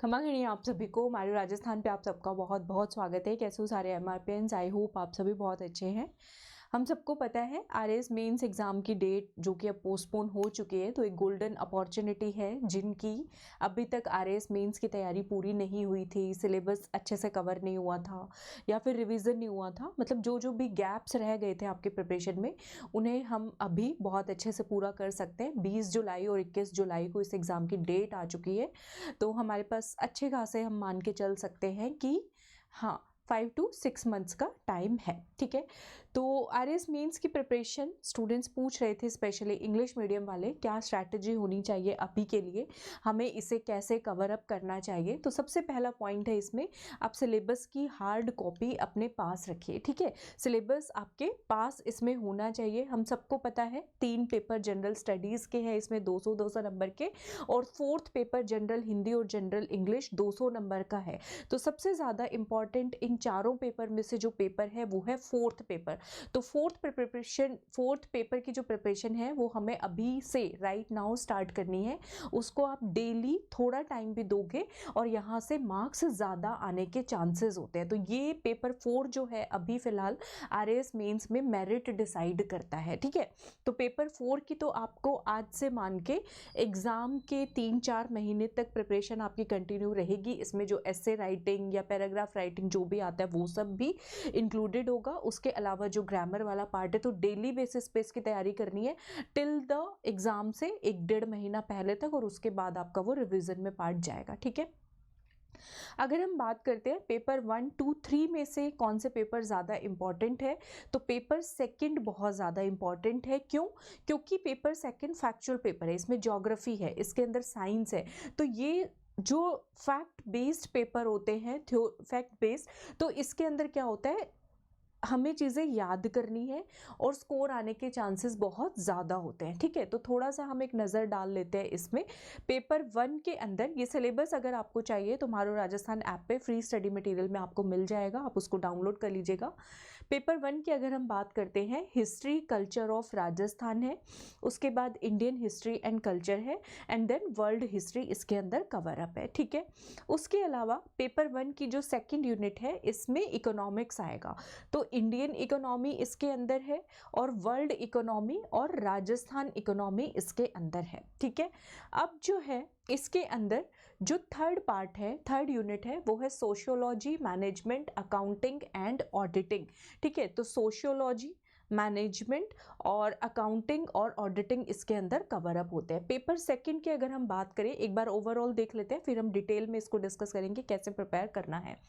खमा खड़ी आप सभी को हमारे राजस्थान पे आप सबका बहुत बहुत स्वागत है। कैसे हो सारे MRPNs? आई होप आप सभी बहुत अच्छे हैं। हम सबको पता है RS मेंस एग्ज़ाम की डेट जो कि अब पोस्टपोन हो चुकी है, तो एक गोल्डन अपॉर्चुनिटी है जिनकी अभी तक RS मेंस की तैयारी पूरी नहीं हुई थी, सिलेबस अच्छे से कवर नहीं हुआ था या फिर रिवीजन नहीं हुआ था, मतलब जो जो भी गैप्स रह गए थे आपके प्रिपरेशन में उन्हें हम अभी बहुत अच्छे से पूरा कर सकते हैं। 20 जुलाई और 21 जुलाई को इस एग्ज़ाम की डेट आ चुकी है, तो हमारे पास अच्छे खासे हम मान के चल सकते हैं कि हाँ 5 to 6 मंथ्स का टाइम है। ठीक है, तो RS मेंस की प्रिपरेशन स्टूडेंट्स पूछ रहे थे, स्पेशली इंग्लिश मीडियम वाले, क्या स्ट्रैटेजी होनी चाहिए अभी के लिए, हमें इसे कैसे कवर अप करना चाहिए। तो सबसे पहला पॉइंट है इसमें, आप सिलेबस की हार्ड कॉपी अपने पास रखिए। ठीक है, सिलेबस आपके पास इसमें होना चाहिए। हम सबको पता है 3 पेपर जनरल स्टडीज़ के हैं इसमें 200-200 नंबर के, और 4th पेपर जनरल हिंदी और जनरल इंग्लिश 200 नंबर का है। तो सबसे ज़्यादा इंपॉर्टेंट इन चारों पेपर में से जो पेपर है वो है 4th पेपर। तो 4th पेपर की जो प्रिपरेशन है वो हमें अभी से राइट नाउ स्टार्ट करनी है। उसको आप डेली थोड़ा टाइम भी दोगे और यहाँ से मार्क्स ज़्यादा आने के चांसेस होते हैं। तो ये पेपर 4 जो है अभी फिलहाल RS मेंस में मेरिट डिसाइड करता है। ठीक है, तो पेपर 4 की तो आपको आज से मान के एग्ज़ाम के 3-4 महीने तक प्रिपरेशन आपकी कंटिन्यू रहेगी। इसमें जो एसे राइटिंग या पैराग्राफ राइटिंग जो भी आता है वो सब भी इंक्लूडेड होगा। उसके अलावा जो ग्रामर वाला पार्ट है, तो डेली बेसिस पे इसकी तैयारी करनी है टिल द एग्ज़ाम से 1-1.5 महीना पहले तक, और उसके बाद आपका वो रिवीजन में पार्ट जाएगा। ठीक है, अगर हम बात करते हैं पेपर 1, 2, 3 में से कौन से पेपर ज़्यादा इंपॉर्टेंट है, तो पेपर सेकंड बहुत ज़्यादा इंपॉर्टेंट है। क्यों? क्योंकि पेपर सेकंड फैक्चुअल पेपर है, इसमें ज्योग्राफी है, इसके अंदर साइंस है। तो ये जो फैक्ट बेस्ड पेपर होते हैं, फैक्ट बेस्ड, तो इसके अंदर क्या होता है, हमें चीज़ें याद करनी है और स्कोर आने के चांसेस बहुत ज़्यादा होते हैं। ठीक है, तो थोड़ा सा हम एक नज़र डाल लेते हैं इसमें। पेपर 1 के अंदर ये सिलेबस अगर आपको चाहिए तो मारो राजस्थान ऐप पे फ्री स्टडी मटेरियल में आपको मिल जाएगा, आप उसको डाउनलोड कर लीजिएगा। पेपर 1 की अगर हम बात करते हैं, हिस्ट्री कल्चर ऑफ राजस्थान है, उसके बाद इंडियन हिस्ट्री एंड कल्चर है, एंड देन वर्ल्ड हिस्ट्री इसके अंदर कवर अप है। ठीक है, उसके अलावा पेपर 1 की जो सेकेंड यूनिट है इसमें इकोनॉमिक्स आएगा। तो इंडियन इकोनॉमी इसके अंदर है और वर्ल्ड इकोनॉमी और राजस्थान इकोनॉमी इसके अंदर है। ठीक है, अब जो है इसके अंदर जो थर्ड पार्ट है, थर्ड यूनिट है, वो है sociology, management, accounting and auditing. ठीक है, तो सोशियोलॉजी, मैनेजमेंट और अकाउंटिंग और ऑडिटिंग इसके अंदर कवर अप होते हैं। पेपर सेकंड की अगर हम बात करें, एक बार ओवरऑल देख लेते हैं, फिर हम डिटेल में इसको डिस्कस करेंगे कैसे प्रिपेयर करना है।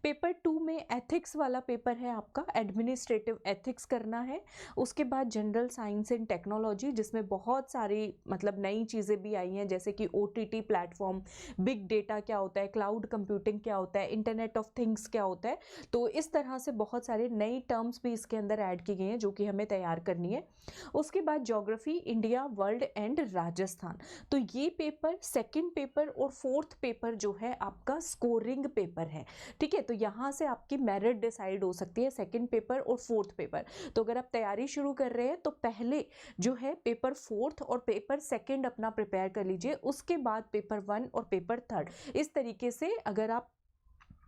पेपर 2 में एथिक्स वाला पेपर है आपका, एडमिनिस्ट्रेटिव एथिक्स करना है। उसके बाद जनरल साइंस एंड टेक्नोलॉजी, जिसमें बहुत सारी मतलब नई चीज़ें भी आई हैं, जैसे कि OTT प्लेटफॉर्म, बिग डेटा क्या होता है, क्लाउड कंप्यूटिंग क्या होता है, इंटरनेट ऑफ थिंग्स क्या होता है। तो इस तरह से बहुत सारे नई टर्म्स भी इसके अंदर ऐड की गई हैं जो कि हमें तैयार करनी है। उसके बाद geography, India, world and Rajasthan. तो ये पेपर सेकेंड पेपर और 4th पेपर जो है आपका स्कोरिंग पेपर है। ठीक है, तो यहाँ से आपकी मेरिट डिसाइड हो सकती है, सेकंड पेपर और 4th पेपर। तो अगर आप तैयारी शुरू कर रहे हैं तो पहले जो है पेपर 4th और पेपर सेकंड अपना प्रिपेयर कर लीजिए, उसके बाद पेपर 1 और पेपर 3rd। इस तरीके से अगर आप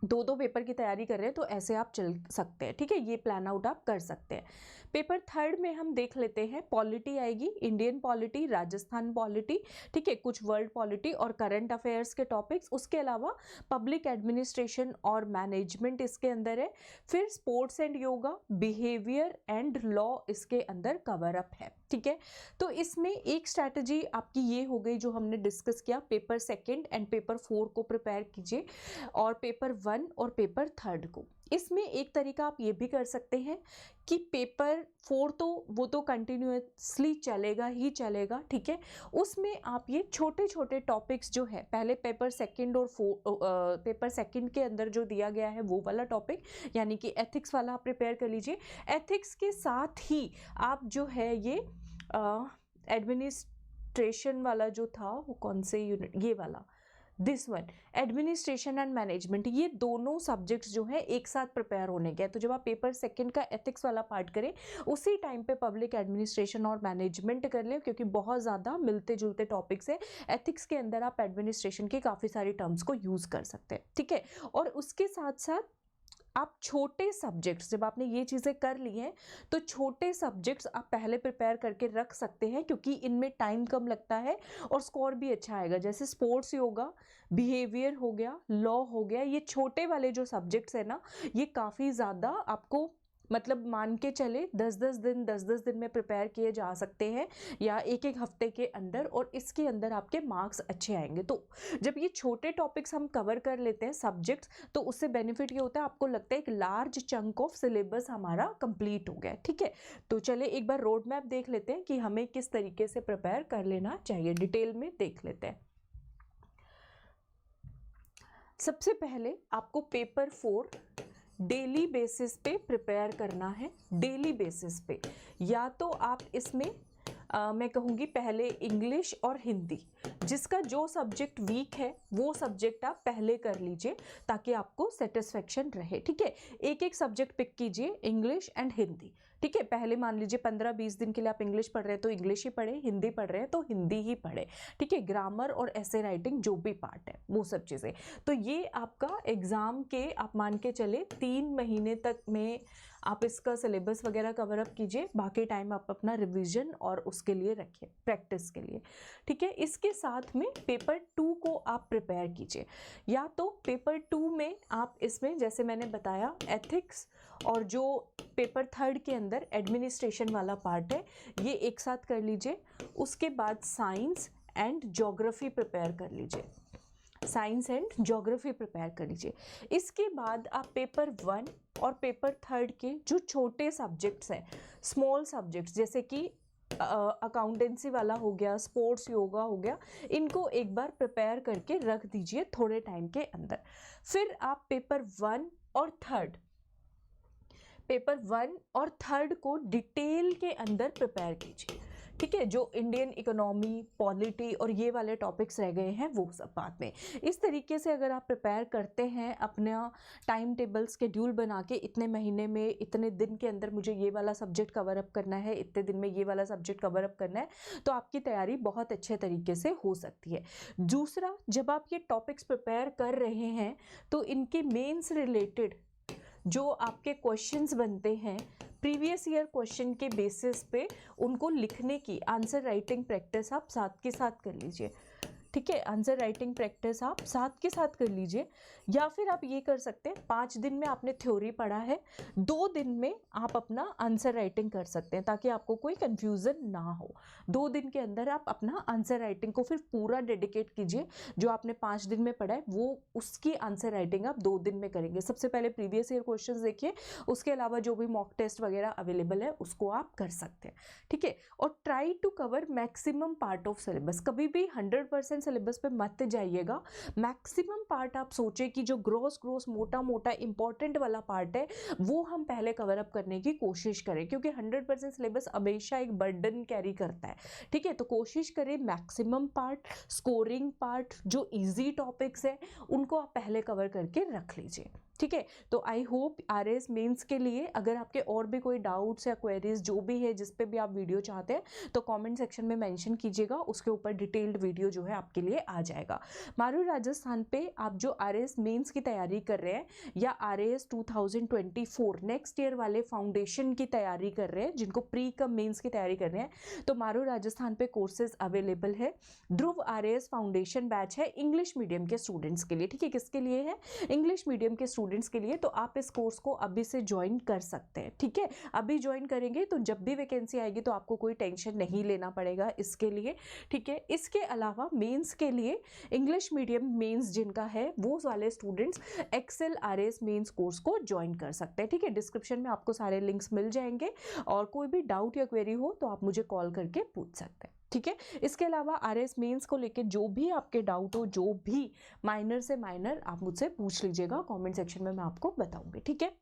2-2 पेपर की तैयारी कर रहे हैं तो ऐसे आप चल सकते हैं। ठीक है, ये प्लान आउट आप कर सकते हैं। पेपर 3rd में हम देख लेते हैं, पॉलिटी आएगी, इंडियन पॉलिटी, राजस्थान पॉलिटी, ठीक है, कुछ वर्ल्ड पॉलिटी और करंट अफेयर्स के टॉपिक्स। उसके अलावा पब्लिक एडमिनिस्ट्रेशन और मैनेजमेंट इसके अंदर है। फिर sports and yoga, behaviour and law इसके अंदर कवर अप है। ठीक है, तो इसमें एक स्ट्रैटेजी आपकी ये हो गई जो हमने डिस्कस किया, पेपर सेकंड एंड पेपर 4 को प्रिपेयर कीजिए और पेपर 1 और पेपर 3rd को। इसमें एक तरीका आप ये भी कर सकते हैं कि पेपर 4 तो वो तो कंटिन्यूसली चलेगा ही चलेगा। ठीक है, उसमें आप ये छोटे छोटे टॉपिक्स जो है, पहले पेपर सेकंड और पेपर सेकंड के अंदर जो दिया गया है वो वाला टॉपिक, यानी कि एथिक्स वाला आप प्रिपेयर कर लीजिए। एथिक्स के साथ ही आप जो है ये एडमिनिस्ट्रेशन वाला जो था, वो कौन से यूनिट, ये वाला this one administration and management, ये दोनों सब्जेक्ट्स जो है एक साथ प्रिपेयर होने के। तो जब आप पेपर सेकंड का एथिक्स वाला पार्ट करें उसी टाइम पे पब्लिक एडमिनिस्ट्रेशन और मैनेजमेंट कर लें, क्योंकि बहुत ज़्यादा मिलते जुलते टॉपिक्स है। एथिक्स के अंदर आप एडमिनिस्ट्रेशन की काफ़ी सारी टर्म्स को यूज़ कर सकते हैं, ठीक है। और उसके साथ साथ आप छोटे सब्जेक्ट्स, जब आपने ये चीज़ें कर ली हैं तो छोटे सब्जेक्ट्स आप पहले प्रिपेयर करके रख सकते हैं, क्योंकि इनमें टाइम कम लगता है और स्कोर भी अच्छा आएगा। जैसे स्पोर्ट्स योगा, बिहेवियर हो गया, लॉ हो गया, ये छोटे वाले जो सब्जेक्ट्स है ना, ये काफ़ी ज़्यादा आपको मतलब मान के चले 10-10 दिन में प्रिपेयर किए जा सकते हैं, या एक हफ्ते के अंदर, और इसके अंदर आपके मार्क्स अच्छे आएंगे। तो जब ये छोटे टॉपिक्स हम कवर कर लेते हैं सब्जेक्ट्स, तो उससे बेनिफिट ये होता है, आपको लगता है एक लार्ज चंक ऑफ सिलेबस हमारा कंप्लीट हो गया, ठीक है। तो चलिए एक बार रोड मैप देख लेते हैं कि हमें किस तरीके से प्रिपेयर कर लेना चाहिए, डिटेल में देख लेते हैं। सबसे पहले आपको पेपर 4 डेली बेसिस पे प्रिपेयर करना है। डेली बेसिस पे या तो आप इसमें मैं कहूँगी पहले इंग्लिश और हिंदी, जिसका जो सब्जेक्ट वीक है वो सब्जेक्ट आप पहले कर लीजिए ताकि आपको सेटिस्फेक्शन रहे, ठीक है। एक एक सब्जेक्ट पिक कीजिए, इंग्लिश एंड हिंदी, ठीक है। पहले मान लीजिए 15-20 दिन के लिए आप इंग्लिश पढ़ रहे हैं तो इंग्लिश ही पढ़े, हिंदी पढ़ रहे हैं तो हिंदी ही पढ़े, ठीक है। ग्रामर और ऐसे राइटिंग जो भी पार्ट है वो सब चीज़ें। तो ये आपका एग्ज़ाम के आप मान के चले 3 महीने तक में आप इसका सिलेबस वगैरह कवर अप कीजिए, बाकी टाइम आप अपना रिवीजन और उसके लिए रखिए, प्रैक्टिस के लिए, ठीक है। इसके साथ में पेपर 2 को आप प्रिपेयर कीजिए। या तो पेपर 2 में आप इसमें जैसे मैंने बताया एथिक्स और जो पेपर 3 के अंदर एडमिनिस्ट्रेशन वाला पार्ट है ये एक साथ कर लीजिए। उसके बाद साइंस एंड ज्योग्राफी प्रिपेयर कर लीजिए, साइंस एंड ज्योग्राफी प्रिपेयर कर लीजिए। इसके बाद आप पेपर 1 और पेपर 3 के जो छोटे सब्जेक्ट्स हैं, स्मॉल सब्जेक्ट्स जैसे कि अकाउंटेंसी वाला हो गया, स्पोर्ट्स योगा हो गया, इनको एक बार प्रिपेयर करके रख दीजिए थोड़े टाइम के अंदर। फिर आप पेपर 1 और थर्ड को डिटेल के अंदर प्रिपेयर कीजिए, ठीक है। जो इंडियन इकोनॉमी, पॉलिटी और ये वाले टॉपिक्स रह गए हैं वो सब बाद में। इस तरीके से अगर आप प्रिपेयर करते हैं, अपना टाइम टेबल शेड्यूल बना के इतने महीने में इतने दिन के अंदर मुझे ये वाला सब्जेक्ट कवर अप करना है, इतने दिन में ये वाला सब्जेक्ट कवर अप करना है, तो आपकी तैयारी बहुत अच्छे तरीके से हो सकती है। दूसरा, जब आप ये टॉपिक्स प्रिपेयर कर रहे हैं तो इनके मेंस रिलेटेड जो आपके क्वेश्चंस बनते हैं प्रीवियस ईयर क्वेश्चन के बेसिस पे, उनको लिखने की आंसर राइटिंग प्रैक्टिस आप साथ के साथ कर लीजिए, ठीक है। आंसर राइटिंग प्रैक्टिस आप साथ के साथ कर लीजिए। या फिर आप ये कर सकते हैं, 5 दिन में आपने थ्योरी पढ़ा है, 2 दिन में आप अपना आंसर राइटिंग कर सकते हैं ताकि आपको कोई कंफ्यूजन ना हो। 2 दिन के अंदर आप अपना आंसर राइटिंग को फिर पूरा डेडिकेट कीजिए। जो आपने 5 दिन में पढ़ा है वो उसकी आंसर राइटिंग आप 2 दिन में करेंगे। सबसे पहले प्रीवियस ईयर क्वेश्चन देखिए, उसके अलावा जो भी मॉक टेस्ट वगैरह अवेलेबल है उसको आप कर सकते हैं, ठीक है। और try to cover maximum part of syllabus. कभी भी 100% सिलेबस पे मत जाइएगा। मैक्सिमम पार्ट आप सोचे कि जो ग्रोस मोटा मोटा इंपॉर्टेंट वाला पार्ट है वो हम पहले कवर अप करने की कोशिश करें, क्योंकि 100% सिलेबस हमेशा एक बर्डन कैरी करता है, ठीक है। तो कोशिश करें मैक्सिमम पार्ट, स्कोरिंग पार्ट, जो इजी टॉपिक्स है उनको आप पहले कवर करके रख लीजिए, ठीक है। तो आई होप आरएस मेंस के लिए अगर आपके और भी कोई डाउट्स या क्वेरीज जो भी है जिस पे भी आप वीडियो चाहते हैं तो कमेंट सेक्शन में मेंशन कीजिएगा, उसके ऊपर डिटेल्ड वीडियो जो है आपके लिए आ जाएगा। मारू राजस्थान पे आप जो आरएस मेंस की तैयारी कर रहे हैं या आरएस 2024 नेक्स्ट ईयर वाले फाउंडेशन की तैयारी कर रहे हैं, जिनको प्री कम मेंस की तैयारी कर रहे हैं, तो मारू राजस्थान पे कोर्सेज अवेलेबल है। ध्रुव आरएस फाउंडेशन बैच है इंग्लिश मीडियम के स्टूडेंट्स के लिए, ठीक है। किसके लिए है? इंग्लिश मीडियम के स्टूडेंट्स के लिए। तो आप इस कोर्स को अभी से ज्वाइन कर सकते हैं, ठीक है। अभी ज्वाइन करेंगे तो जब भी वैकेंसी आएगी तो आपको कोई टेंशन नहीं लेना पड़ेगा इसके लिए, ठीक है। इसके अलावा मेंस के लिए इंग्लिश मीडियम मेंस जिनका है वो वाले students excel RS mains course को ज्वाइन कर सकते हैं, ठीक है। डिस्क्रिप्शन में आपको सारे लिंक्स मिल जाएंगे और कोई भी डाउट या क्वेरी हो तो आप मुझे कॉल करके पूछ सकते हैं, ठीक है। इसके अलावा आरएस मेंस को लेके जो भी आपके डाउट हो, जो भी माइनर से माइनर, आप मुझसे पूछ लीजिएगा, कमेंट सेक्शन में मैं आपको बताऊंगी, ठीक है।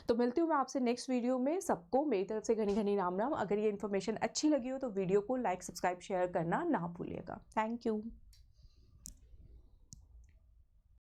तो मिलती हूँ मैं आपसे नेक्स्ट वीडियो में। सबको मेरी तरफ से घनी घनी राम राम। अगर ये इन्फॉर्मेशन अच्छी लगी हो तो वीडियो को लाइक, सब्सक्राइब, शेयर करना ना भूलिएगा। Thank you.